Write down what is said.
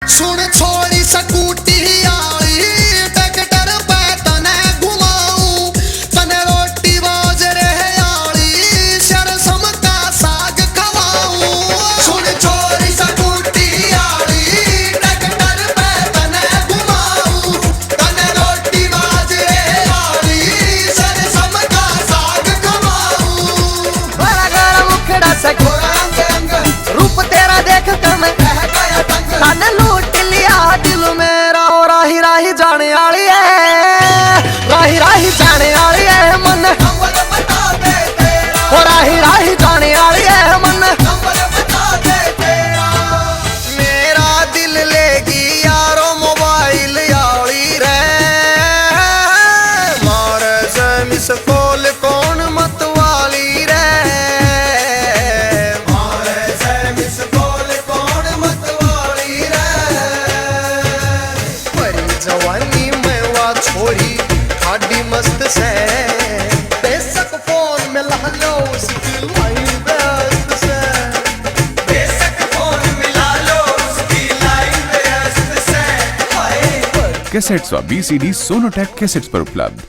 सुन छोड़ी सकूटी आली ट्रैक्टर पे तने घुमाऊं तने रोटी बाजरे आली सरसों का साग खवाऊं। सुन छोड़ी सकूटी आली ट्रैक्टर पे तने घुमाऊं तने रोटी बाजरे आली सरसों का साग खवाऊं। बड़ा गड़ा मुखड़ा से रूप तेरा देख कर मैं तने लूट लिया दिल मेरा। ओ राही राही जाने वाली है, राही राही जाने वाली है मन। ओ राही राही जाने वाली है मन। मेरा दिल लेगी यारो मोबाइल याली रे मारे से मिस कॉल कौन मत वाली रे मारे से मिस कॉल कौन मत वाली रे। परी जवानी में वा छोरी खाडी मस्त से बेशक फोन में ला लो उसकी लाइन व्यस्त से बेशक फोन मिला लो उसकी लाइन व्यस्त से। कैसेट्स व BCD सोनोटेक कैसेट्स पर उपलब्ध।